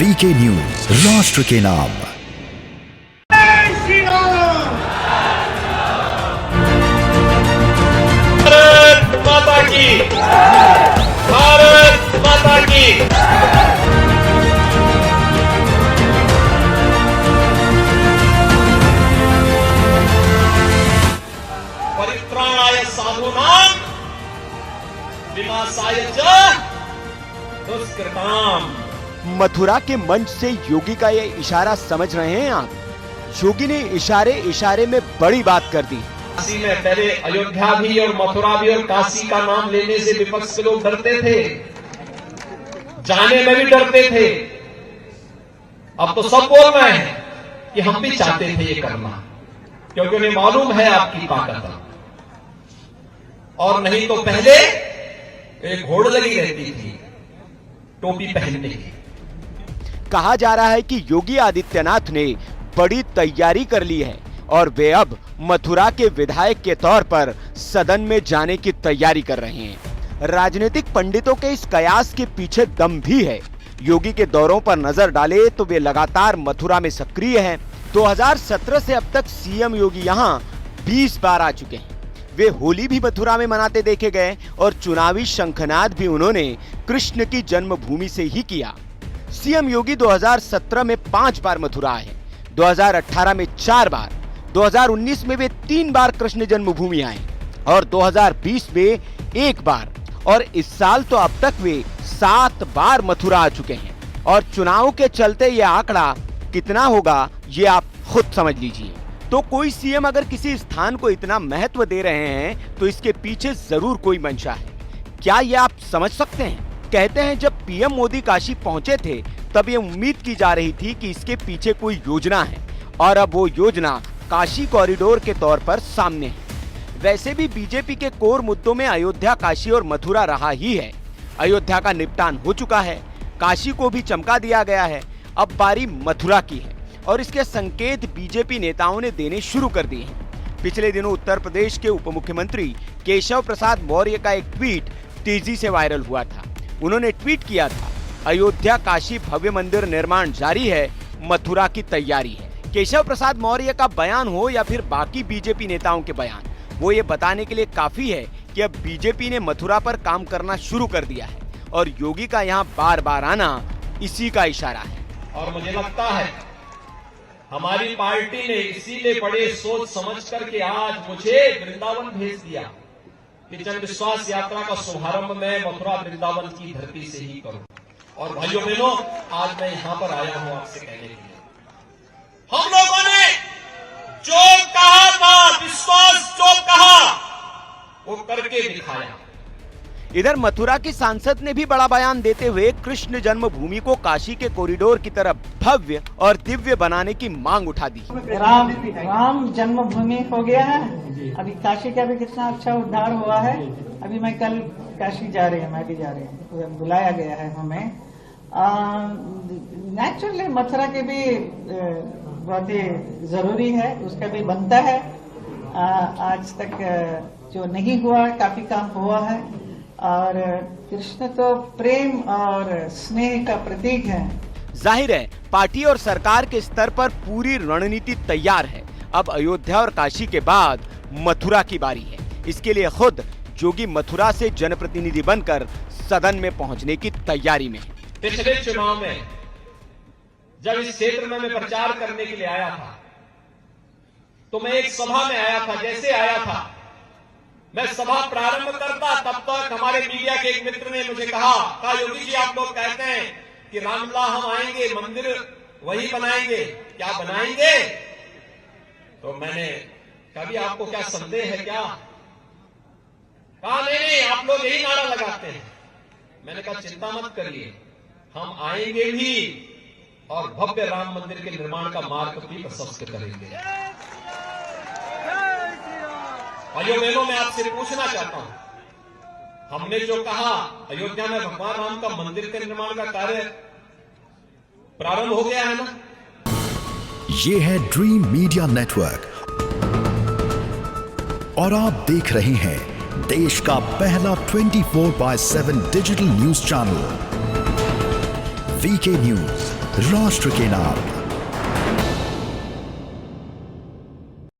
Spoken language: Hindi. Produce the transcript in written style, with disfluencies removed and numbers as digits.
वीके न्यूज, राष्ट्र के नाम। भारत माता की, भारत माता की। परित्राणाय साधूनां विनाशाय च दुष्कृताम्। मथुरा के मंच से योगी का ये इशारा समझ रहे हैं आप? योगी ने इशारे इशारे में बड़ी बात कर दी। काशी में पहले अयोध्या भी और मथुरा भी और काशी का नाम लेने से विपक्ष के लोग डरते थे, जाने में भी डरते थे। अब तो सब बोल रहे हैं कि हम भी चाहते थे ये करना, क्योंकि उन्हें मालूम है आपकी ताकत। और नहीं तो पहले एक होड़ लगी रहती थी टोपी पहनने की। कहा जा रहा है कि योगी आदित्यनाथ ने बड़ी तैयारी कर ली है और वे अब मथुरा के विधायक के तौर पर सदन में जाने की तैयारी कर रहे हैं। राजनीतिक पंडितों के इस कयास के पीछे दम भी है। योगी के दौरों पर नजर डाले तो वे लगातार मथुरा में सक्रिय हैं। 2017 से अब तक सीएम योगी यहां 20 बार आ चुके हैं। वे होली भी मथुरा में मनाते देखे गए और चुनावी शंखनाद भी उन्होंने कृष्ण की जन्मभूमि से ही किया। सीएम योगी 2017 में 5 बार मथुरा आए, 2018 में 4 बार, 2019 में वे 3 बार कृष्ण जन्मभूमि आए और 2020 में 1 बार, और इस साल तो अब तक वे 7 बार मथुरा आ चुके हैं। और चुनाव के चलते ये आंकड़ा कितना होगा ये आप खुद समझ लीजिए। तो कोई सीएम अगर किसी स्थान को इतना महत्व दे रहे हैं तो इसके पीछे जरूर कोई मंशा है। क्या ये आप समझ सकते हैं? कहते हैं जब पीएम मोदी काशी पहुंचे थे तब ये उम्मीद की जा रही थी कि इसके पीछे कोई योजना है, और अब वो योजना काशी कॉरिडोर के तौर पर सामने है। वैसे भी बीजेपी के कोर मुद्दों में अयोध्या, काशी और मथुरा रहा ही है। अयोध्या का निपटान हो चुका है, काशी को भी चमका दिया गया है, अब बारी मथुरा की है और इसके संकेत बीजेपी नेताओं ने देने शुरू कर दिए हैं। पिछले दिनों उत्तर प्रदेश के उप मुख्यमंत्री केशव प्रसाद मौर्य का एक ट्वीट तेजी से वायरल हुआ था। उन्होंने ट्वीट किया था, अयोध्या काशी भव्य मंदिर निर्माण जारी है, मथुरा की तैयारी है। केशव प्रसाद मौर्य का बयान हो या फिर बाकी बीजेपी नेताओं के बयान, वो ये बताने के लिए काफी है कि अब बीजेपी ने मथुरा पर काम करना शुरू कर दिया है और योगी का यहाँ बार बार आना इसी का इशारा है। और मुझे लगता है हमारी पार्टी ने इसीलिए बड़े सोच समझ करके आज मुझे वृंदावन भेज दिया कि जन विश्वास यात्रा का शुभारंभ मैं मथुरा वृंदावन की धरती से ही करूं। और भाइयों बहनों, आज मैं यहां पर आया हूं आपसे कहने के लिए, हम लोगों ने जो कहा था, विश्वास जो कहा वो करके दिखाया। इधर मथुरा की सांसद ने भी बड़ा बयान देते हुए कृष्ण जन्मभूमि को काशी के कॉरिडोर की तरफ भव्य और दिव्य बनाने की मांग उठा दी। राम जन्मभूमि हो गया है, अभी काशी का भी कितना अच्छा उद्धार हुआ है। अभी मैं कल काशी जा रही हूँ, मैं भी जा रही हूँ, बुलाया गया है हमें। नेचुरली मथुरा के भी बहुत ही जरूरी है, उसका भी बनता है। आज तक जो नहीं हुआ काफी काम हुआ है, और कृष्ण तो प्रेम और स्नेह का प्रतीक है। जाहिर है पार्टी और सरकार के स्तर पर पूरी रणनीति तैयार है। अब अयोध्या और काशी के बाद मथुरा की बारी है। इसके लिए खुद योगी मथुरा से जनप्रतिनिधि बनकर सदन में पहुंचने की तैयारी में है। पिछले चुनाव में जब इस क्षेत्र में मैं प्रचार करने के लिए आया था तो मैं एक सभा में आया था। जैसे आया था मैं सभा प्रारंभ करता, तब तक हमारे मीडिया के एक मित्र ने मुझे कहा योगी जी आप लोग कहते हैं कि रामलला हम आएंगे, मंदिर वही बनाएंगे, क्या बनाएंगे? तो मैंने कभी आपको क्या संदेह है क्या? कहा नहीं, आप लोग यही नारा लगाते हैं। मैंने कहा चिंता मत करिए, हम आएंगे भी और भव्य राम मंदिर के निर्माण का मार्ग भी प्रशस्त करेंगे। भाइयों बहनों, मैं आपसे पूछना चाहता हूं, हमने जो कहा अयोध्या में भगवान राम का मंदिर के निर्माण का कार्य प्रारंभ हो गया है ना? ये है ड्रीम मीडिया नेटवर्क और आप देख रहे हैं देश का पहला 24/7 digital news channel VK news, राष्ट्र के नाम।